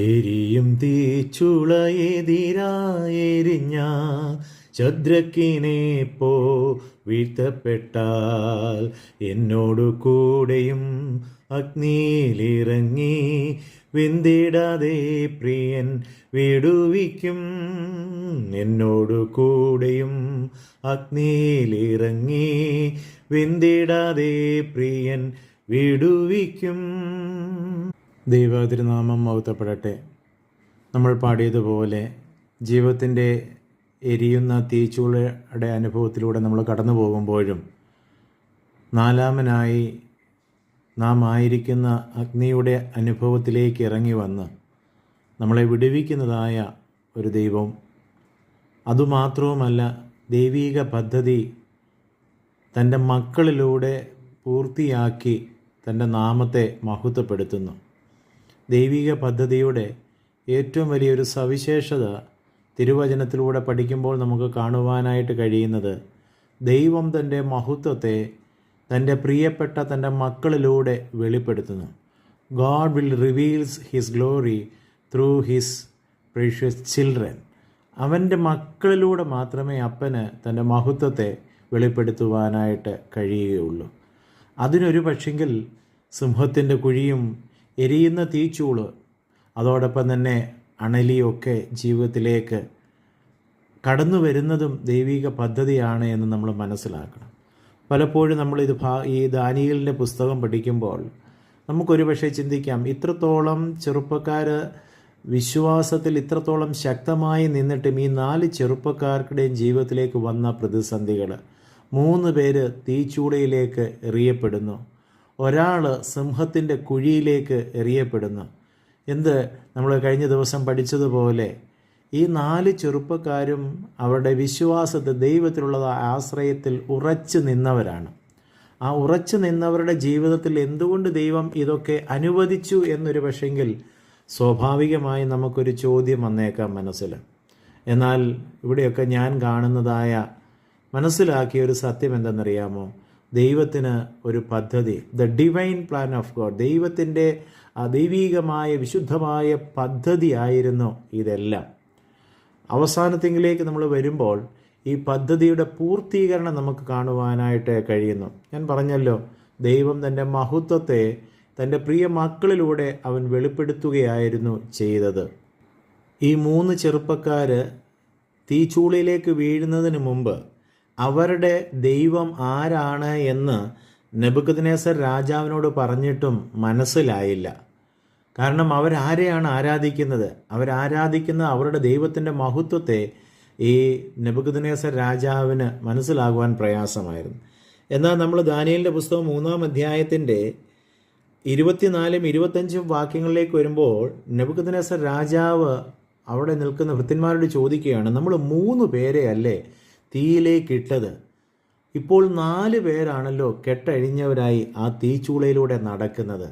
എരിയും തീച്ചുളയെതിരായെരിഞ്ഞ ശദ്രക്കിനെ പോ വീഴ്ത്തപ്പെട്ടാൽ എന്നോടു കൂടെയും അഗ്നിയിലിറങ്ങി വെന്തിടാതെ പ്രിയൻ വിടുവിക്കും. എന്നോടു കൂടെയും അഗ്നിയിലിറങ്ങി വെന്തിടാതെ പ്രിയൻ വിടുവിക്കും. ദൈവതിരുനാമം മഹത്വപ്പെടട്ടെ. നമ്മൾ പാടിയതുപോലെ ജീവിതത്തിൻ്റെ എരിയുന്ന തീച്ചൂളയുടെ അനുഭവത്തിലൂടെ നമ്മൾ കടന്നു പോകുമ്പോഴും നാലാമനായി നാം ആയിരിക്കുന്ന അഗ്നിയുടെ അനുഭവത്തിലേക്ക് ഇറങ്ങി വന്ന് നമ്മളെ വിടുവിക്കുന്നതായ ഒരു ദൈവം, അതുമാത്രവുമല്ല ദൈവീക പദ്ധതി തൻ്റെ മക്കളിലൂടെ പൂർത്തിയാക്കി തൻ്റെ നാമത്തെ മഹത്വപ്പെടുത്തുന്നു. ദൈവിക പദ്ധതിയുടെ ഏറ്റവും വലിയൊരു സവിശേഷത തിരുവചനത്തിലൂടെ പഠിക്കുമ്പോൾ നമുക്ക് കാണുവാനായിട്ട് കഴിയുന്നത്, ദൈവം തൻ്റെ മഹത്വത്തെ തൻ്റെ പ്രിയപ്പെട്ട തൻ്റെ മക്കളിലൂടെ വെളിപ്പെടുത്തുന്നു. God will reveals his glory through his precious children. അവൻ്റെ മക്കളിലൂടെ മാത്രമേ അപ്പന് തൻ്റെ മഹത്വത്തെ വെളിപ്പെടുത്തുവാനായിട്ട് കഴിയുകയുള്ളൂ. അതിനൊരു പക്ഷെങ്കിൽ സിംഹത്തിൻ്റെ കുഴിയും എരിയുന്ന തീച്ചൂള് അതോടൊപ്പം തന്നെ അണലിയൊക്കെ ജീവിതത്തിലേക്ക് കടന്നു വരുന്നതും ദൈവിക പദ്ധതിയാണ് എന്ന് നമ്മൾ മനസ്സിലാക്കണം. പലപ്പോഴും നമ്മളിത് ഈ ദാനിയേലിൻ്റെ പുസ്തകം പഠിക്കുമ്പോൾ നമുക്കൊരു പക്ഷേ ചിന്തിക്കാം, ഇത്രത്തോളം ചെറുപ്പക്കാർ വിശ്വാസത്തിൽ ഇത്രത്തോളം ശക്തമായി നിന്നിട്ടും ഈ 4 ചെറുപ്പക്കാർക്കിടെയും ജീവിതത്തിലേക്ക് വന്ന പ്രതിസന്ധികൾ, 3 പേര് തീച്ചൂളയിലേക്ക് എറിയപ്പെടുന്നു, ഒരാൾ സിംഹത്തിൻ്റെ കുഴിയിലേക്ക് എറിയപ്പെടുന്നു. നമ്മൾ കഴിഞ്ഞ ദിവസം പഠിച്ചതുപോലെ ഈ 4 ചെറുപ്പക്കാരും അവരുടെ വിശ്വാസത്തിൽ ദൈവത്തിലുള്ള ആശ്രയത്തിൽ ഉറച്ചു നിന്നവരാണ്. ആ ഉറച്ചു നിന്നവരുടെ ജീവിതത്തിൽ എന്തുകൊണ്ട് ദൈവം ഇതൊക്കെ അനുവദിച്ചു എന്നൊരു പക്ഷെങ്കിൽ സ്വാഭാവികമായി നമുക്കൊരു ചോദ്യം വന്നേക്കാം മനസ്സിൽ. എന്നാൽ ഇവിടെയൊക്കെ ഞാൻ കാണുന്നതായ മനസ്സിലാക്കിയ ഒരു സത്യം എന്തെന്നറിയാമോ? ദൈവത്തിന് ഒരു പദ്ധതി, the divine plan of God, ദൈവത്തിൻ്റെ ദൈവീകമായ വിശുദ്ധമായ പദ്ധതി ആയിരുന്നു ഇതെല്ലാം. അവസാനത്തിലേക്ക് നമ്മൾ വരുമ്പോൾ ഈ പദ്ധതിയുടെ പൂർത്തീകരണം നമുക്ക് കാണുവാനായിട്ട് കഴിയുന്നു. ഞാൻ പറഞ്ഞല്ലോ, ദൈവം തൻ്റെ മഹത്വത്തെ തൻ്റെ പ്രിയ മക്കളിലൂടെ അവൻ വെളിപ്പെടുത്തുകയായിരുന്നു ചെയ്തത്. ഈ 3 ചെറുപ്പക്കാർ തീച്ചൂളയിലേക്ക് വീഴുന്നതിന് മുമ്പ് അവരുടെ ദൈവം ആരാണ് എന്ന് നെബൂഖദ്നേസർ രാജാവിനോട് പറഞ്ഞിട്ടും മനസ്സിലായില്ല. കാരണം അവരാരെയാണ് ആരാധിക്കുന്നത്? അവരാരാധിക്കുന്ന അവരുടെ ദൈവത്തിൻ്റെ മഹത്വത്തെ ഈ നെബൂഖദ്നേസർ രാജാവിന് മനസ്സിലാകുവാൻ പ്രയാസമായിരുന്നു. എന്നാൽ നമ്മൾ ദാനിയേലിൻ്റെ പുസ്തകം 3-ാം അധ്യായത്തിൻ്റെ 24-ഉം 25-ഉം വാക്യങ്ങളിലേക്ക് വരുമ്പോൾ നെബൂഖദ്നേസർ രാജാവ് അവിടെ നിൽക്കുന്ന ഭൃത്യന്മാരോട് ചോദിക്കുകയാണ്, നമ്മൾ 3 പേരെ അല്ലേ തീയിലേക്ക് ഇട്ടത്? ഇപ്പോൾ 4 പേരാണല്ലോ കെട്ടഴിഞ്ഞവരായി ആ തീച്ചൂളയിലൂടെ നടക്കുന്നത്.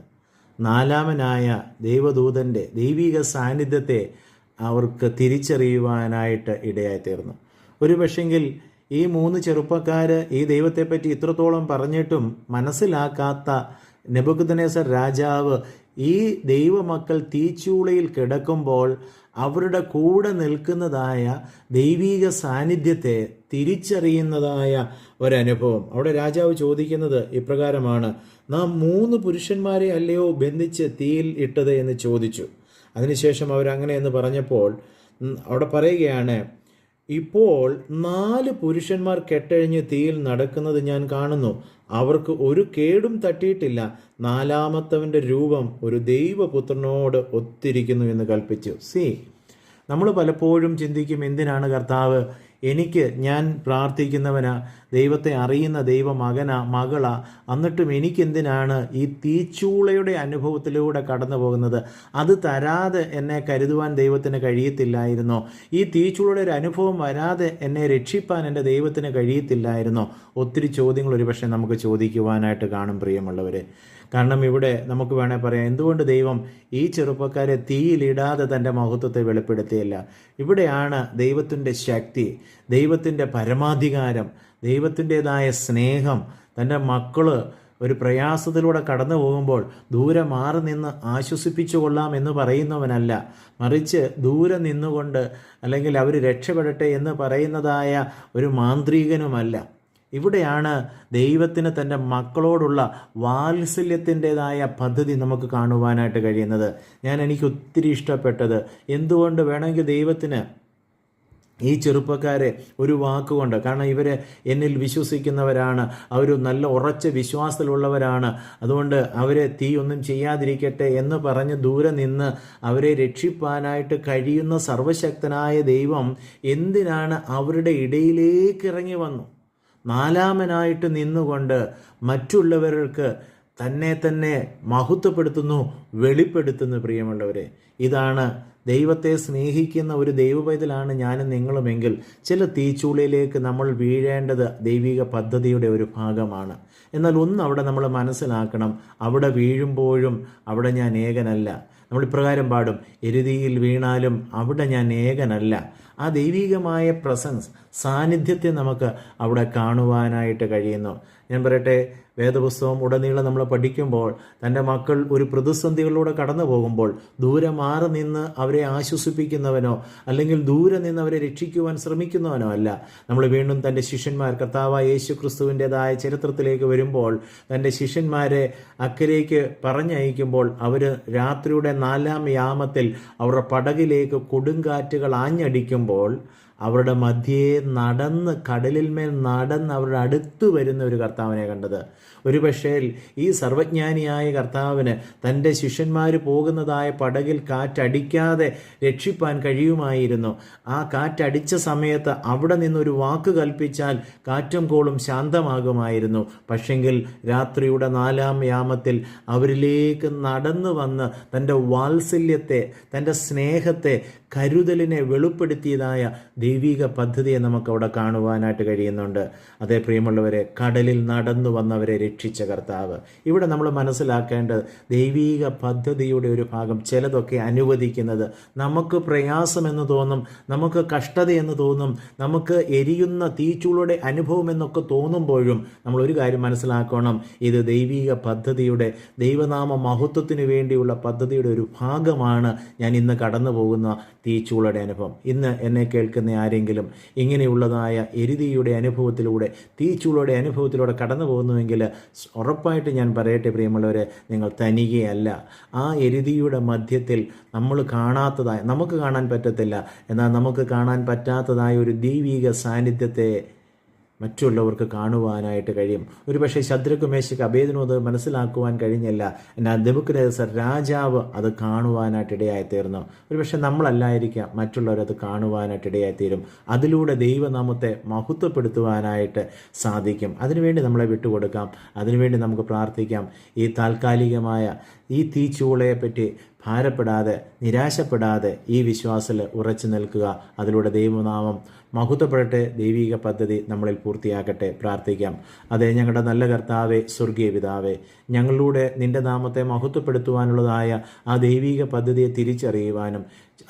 4-മനായ ദൈവദൂതൻ്റെ ദൈവിക സാന്നിധ്യത്തെ അവർക്ക് തിരിച്ചറിയുവാനായിട്ട് ഇടയായിത്തീർന്നു. ഒരു പക്ഷെങ്കിൽ ഈ 3 ചെറുപ്പക്കാർ ഈ ദൈവത്തെപ്പറ്റി ഇത്രത്തോളം പറഞ്ഞിട്ടും മനസ്സിലാക്കാത്ത നെബൂഖദ്നേസർ രാജാവ് ഈ ദൈവമക്കൾ തീച്ചൂളയിൽ കിടക്കുമ്പോൾ അവരുടെ കൂടെ നിൽക്കുന്നതായ ദൈവീക സാന്നിധ്യത്തെ തിരിച്ചറിയുന്നതായ ഒരനുഭവം. അവിടെ രാജാവ് ചോദിക്കുന്നത് ഇപ്രകാരമാണ്, നാം 3 പുരുഷന്മാരെ അല്ലയോ ബന്ധിച്ച് തീയിൽ ഇട്ടത് എന്ന് ചോദിച്ചു. അതിനുശേഷം അവരങ്ങനെ എന്ന് പറഞ്ഞപ്പോൾ അവിടെ പറയുകയാണ്, ഇപ്പോൾ 4 പുരുഷന്മാർ കെട്ടഴിഞ്ഞ് തീയിൽ നടക്കുന്നത് ഞാൻ കാണുന്നു. അവർക്ക് ഒരു കേടും തട്ടിയിട്ടില്ല. 4-മത്തവൻ്റെ രൂപം ഒരു ദൈവപുത്രനോട് ഒത്തിരിക്കുന്നു എന്ന് കൽപ്പിച്ചു. നമ്മൾ പലപ്പോഴും ചിന്തിക്കും, എന്തിനാണ് കർത്താവ് ഞാൻ പ്രാർത്ഥിക്കുന്നവനാ, ദൈവത്തെ അറിയുന്ന ദൈവമകനാ, മകളാ, എന്നിട്ടും എനിക്കെന്തിനാണ് ഈ തീച്ചൂളയുടെ അനുഭവത്തിലൂടെ കടന്നു പോകുന്നത്? അത് തരാതെ എന്നെ കരുതുവാൻ ദൈവത്തിന് കഴിയത്തില്ലായിരുന്നോ? ഈ തീച്ചൂളയുടെ ഒരു അനുഭവം വരാതെ എന്നെ രക്ഷിപ്പാൻ എൻ്റെ ദൈവത്തിന് കഴിയത്തില്ലായിരുന്നോ? ഒത്തിരി ചോദ്യങ്ങൾ ഒരുപക്ഷെ നമുക്ക് ചോദിക്കുവാനായിട്ട് കാണും പ്രിയമുള്ളവരെ. കാരണം ഇവിടെ നമുക്ക് വേണേൽ പറയാം, എന്തുകൊണ്ട് ദൈവം ഈ ചെറുപ്പക്കാരെ തീയിലിടാതെ തൻ്റെ മഹത്വത്തെ വെളിപ്പെടുത്തിയില്ല? ഇവിടെയാണ് ദൈവത്തിൻ്റെ ശക്തി, ദൈവത്തിൻ്റെ പരമാധികാരം, ദൈവത്തിൻ്റെതായ സ്നേഹം, തൻ്റെ മക്കൾ ഒരു പ്രയാസത്തിലൂടെ കടന്നു പോകുമ്പോൾ ദൂരെ മാറി നിന്ന് ആശ്വസിപ്പിച്ചു കൊള്ളാം എന്ന് പറയുന്നവനല്ല, മറിച്ച് ദൂരെ നിന്നുകൊണ്ട് അല്ലെങ്കിൽ അവർ രക്ഷപ്പെടട്ടെ എന്ന് പറയുന്നതായ ഒരു മാന്ത്രികനുമല്ല. ഇവിടെയാണ് ദൈവത്തിന് തൻ്റെ മക്കളോടുള്ള വാത്സല്യത്തിൻ്റെതായ പദ്ധതി നമുക്ക് കാണുവാനായിട്ട് കഴിയുന്നത്. എനിക്ക് ഒത്തിരി ഇഷ്ടപ്പെട്ടത് എന്തുകൊണ്ട് വേണമെങ്കിൽ ദൈവത്തിന് ഈ ചെറുപ്പക്കാരെ ഒരു വാക്കുകൊണ്ട്, കാരണം ഇവർ എന്നിൽ വിശ്വസിക്കുന്നവരാണ്, അവർ നല്ല ഉറച്ച വിശ്വാസത്തിലുള്ളവരാണ്, അതുകൊണ്ട് അവരെ തീ ഒന്നും ചെയ്യാതിരിക്കട്ടെ എന്ന് പറഞ്ഞ് ദൂരെ നിന്ന് അവരെ രക്ഷിപ്പാനായിട്ട് കഴിയുന്ന സർവശക്തനായ ദൈവം എന്തിനാണ് അവരുടെ ഇടയിലേക്ക് ഇറങ്ങി വന്നു? നാലാമനായിട്ട് നിന്നുകൊണ്ട് മറ്റുള്ളവർക്ക് തന്നെ മഹത്വപ്പെടുത്തുന്നു, വെളിപ്പെടുത്തുന്നു. പ്രിയമുള്ളവരെ, ഇതാണ് ദൈവത്തെ സ്നേഹിക്കുന്ന ഒരു ദൈവപൈതലാണ് ഞാനും നിങ്ങളുമെങ്കിൽ ചില തീച്ചൂളയിലേക്ക് നമ്മൾ വീഴേണ്ടത് ദൈവിക പദ്ധതിയുടെ ഒരു ഭാഗമാണ്. എന്നാൽ അവിടെ നമ്മൾ മനസ്സിലാക്കണം, അവിടെ വീഴുമ്പോഴും അവിടെ ഞാൻ ഏകനല്ല. നമ്മൾ ഇപ്രകാരം പാടും, എരുതിയിൽ വീണാലും അവിടെ ഞാൻ ഏകനല്ല. ആ ദൈവികമായ പ്രസൻസ്, സാന്നിധ്യത്തെ നമുക്ക് അവിടെ കാണുവാനായിട്ട് കഴിയുന്നു. ഞാൻ പറയട്ടെ, വേദപുസ്തകം ഉടനീളം നമ്മൾ പഠിക്കുമ്പോൾ തൻ്റെ മക്കൾ ഒരു പ്രതിസന്ധികളിലൂടെ കടന്നു പോകുമ്പോൾ ദൂരെ മാറി നിന്ന് അവരെ ആശ്വസിപ്പിക്കുന്നവനോ അല്ലെങ്കിൽ ദൂരെ നിന്ന് അവരെ രക്ഷിക്കുവാൻ ശ്രമിക്കുന്നവനോ അല്ല. നമ്മൾ വീണ്ടും തൻ്റെ ശിഷ്യന്മാർ കർത്താവായ യേശു ക്രിസ്തുവിൻ്റെതായ ചരിത്രത്തിലേക്ക് വരുമ്പോൾ തൻ്റെ ശിഷ്യന്മാരെ അക്കരയ്ക്ക് പറഞ്ഞയക്കുമ്പോൾ അവർ രാത്രിയുടെ 4-ാം യാമത്തിൽ അവരുടെ പടകിലേക്ക് കൊടുങ്കാറ്റുകൾ ആഞ്ഞടിക്കുമ്പോൾ അവരുടെ മധ്യേ നടന്ന്, കടലിന്മേൽ നടന്ന് അവരുടെ അടുത്ത് വരുന്ന ഒരു കർത്താവിനെ കണ്ടത്. ഒരു പക്ഷേ ഈ സർവജ്ഞാനിയായ കർത്താവിന് തൻ്റെ ശിഷ്യന്മാർ പോകുന്നതായ പടകിൽ കാറ്റടിക്കാതെ രക്ഷിപ്പാൻ കഴിയുമായിരുന്നു. ആ കാറ്റടിച്ച സമയത്ത് അവിടെ നിന്നൊരു വാക്ക് കൽപ്പിച്ചാൽ കാറ്റും കോളും ശാന്തമാകുമായിരുന്നു. പക്ഷെങ്കിൽ രാത്രിയുടെ 4-ാം യാമത്തിൽ അവരിലേക്ക് നടന്നു വന്ന് തൻ്റെ വാത്സല്യത്തെ, തൻ്റെ സ്നേഹത്തെ, കരുതലിനെ വെളിപ്പെടുത്തിയതായ ദൈവിക പദ്ധതിയെ നമുക്കവിടെ കാണുവാനായിട്ട് കഴിയുന്നുണ്ട്. അതേ പ്രിയമുള്ളവരെ, കടലിൽ നടന്നു വന്നവരെ രക്ഷിച്ച കർത്താവ്. ഇവിടെ നമ്മൾ മനസ്സിലാക്കേണ്ടത് ദൈവിക പദ്ധതിയുടെ ഒരു ഭാഗം ചിലതൊക്കെ അനുവദിക്കുന്നത് നമുക്ക് പ്രയാസമെന്ന് തോന്നും, നമുക്ക് കഷ്ടതയെന്ന് തോന്നും, നമുക്ക് എരിയുന്ന തീച്ചൂളുടെ അനുഭവം എന്നൊക്കെ തോന്നുമ്പോഴും നമ്മൾ ഒരു കാര്യം മനസ്സിലാക്കണം, ഇത് ദൈവിക പദ്ധതിയുടെ, ദൈവനാമ മഹത്വത്തിന് വേണ്ടിയുള്ള പദ്ധതിയുടെ ഒരു ഭാഗമാണ് ഞാൻ ഇന്ന് കടന്നു പോകുന്ന തീച്ചൂളയുടെ അനുഭവം. ഇന്ന് എന്നെ കേൾക്കുന്ന ആരെങ്കിലും ഇങ്ങനെയുള്ളതായ എരുതിയുടെ അനുഭവത്തിലൂടെ, തീച്ചൂളയുടെ അനുഭവത്തിലൂടെ കടന്നു പോകുന്നുവെങ്കിൽ ഉറപ്പായിട്ട് ഞാൻ പറയട്ടെ പ്രിയമുള്ളവരെ, നിങ്ങൾ തനികയല്ല. ആ എരുതിയുടെ മധ്യത്തിൽ നമ്മൾ കാണാത്തതായ, നമുക്ക് കാണാൻ പറ്റത്തില്ല, എന്നാൽ നമുക്ക് കാണാൻ പറ്റാത്തതായ ഒരു ദൈവിക സാന്നിധ്യത്തെ മറ്റുള്ളവർക്ക് കാണുവാനായിട്ട് കഴിയും. ഒരു പക്ഷേ ശദ്രക്ക്, മേശക്ക്, അബേദിനും അത് മനസ്സിലാക്കുവാൻ കഴിഞ്ഞില്ല. എന്നാൽ നെബൂഖദ്നേസർ രാജാവ് അത് കാണുവാനായിട്ട് ഇടയായിത്തീർന്നു. ഒരു പക്ഷേ നമ്മളല്ലായിരിക്കാം, മറ്റുള്ളവരത് കാണുവാനായിട്ട് ഇടയായിത്തീരും. അതിലൂടെ ദൈവനാമത്തെ മഹത്വപ്പെടുത്തുവാനായിട്ട് സാധിക്കും. അതിനുവേണ്ടി നമ്മളെ വിട്ടുകൊടുക്കാം, അതിനുവേണ്ടി നമുക്ക് പ്രാർത്ഥിക്കാം. ഈ താൽക്കാലികമായ ഈ തീച്ചൂളയെപ്പറ്റി ഭാരപ്പെടാതെ, നിരാശപ്പെടാതെ ഈ വിശ്വാസത്തിൽ ഉറച്ചു നിൽക്കുക. അതിലൂടെ ദൈവനാമം മഹത്വപ്പെടട്ടെ, ദൈവിക പദ്ധതി നമ്മളിൽ പൂർത്തിയാക്കട്ടെ. പ്രാർത്ഥിക്കാം. അതെ, ഞങ്ങളുടെ നല്ല കർത്താവേ, സ്വർഗീയ പിതാവേ, ഞങ്ങളിലൂടെ നിൻ്റെ നാമത്തെ മഹത്വപ്പെടുത്തുവാനുള്ളതായ ആ ദൈവിക പദ്ധതിയെ തിരിച്ചറിയുവാനും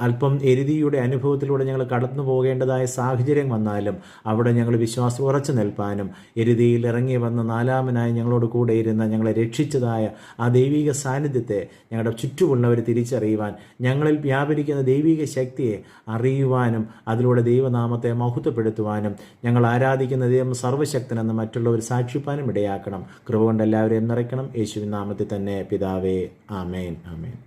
അല്പം എരുതിയുടെ അനുഭവത്തിലൂടെ ഞങ്ങൾ കടന്നു പോകേണ്ടതായ സാഹചര്യം വന്നാലും അവിടെ ഞങ്ങൾ വിശ്വാസം ഉറച്ചു നിൽപ്പാനും എരുതിയിൽ ഇറങ്ങി വന്ന 4-ാമനായി ഞങ്ങളോട് കൂടെ ഇരുന്ന് ഞങ്ങളെ രക്ഷിച്ചതായ ആ ദൈവിക സാന്നിധ്യത്തെ ഞങ്ങളുടെ ചുറ്റുമുള്ളവർ തിരിച്ചറിയുവാൻ, ഞങ്ങളിൽ വ്യാപരിക്കുന്ന ദൈവിക ശക്തിയെ അറിയുവാനും അതിലൂടെ ദൈവനാമത്തെ മഹത്വപ്പെടുത്തുവാനും ഞങ്ങൾ ആരാധിക്കുന്ന ദൈവം സർവ്വശക്തനെന്ന് മറ്റുള്ളവർ സാക്ഷിപ്പാനും ഇടയാക്കണം. കൃപ കൊണ്ട് എല്ലാവരെയും നിറയ്ക്കണം. യേശുവിൻ നാമത്തിൽ തന്നെ പിതാവേ, ആമേൻ, ആമേൻ.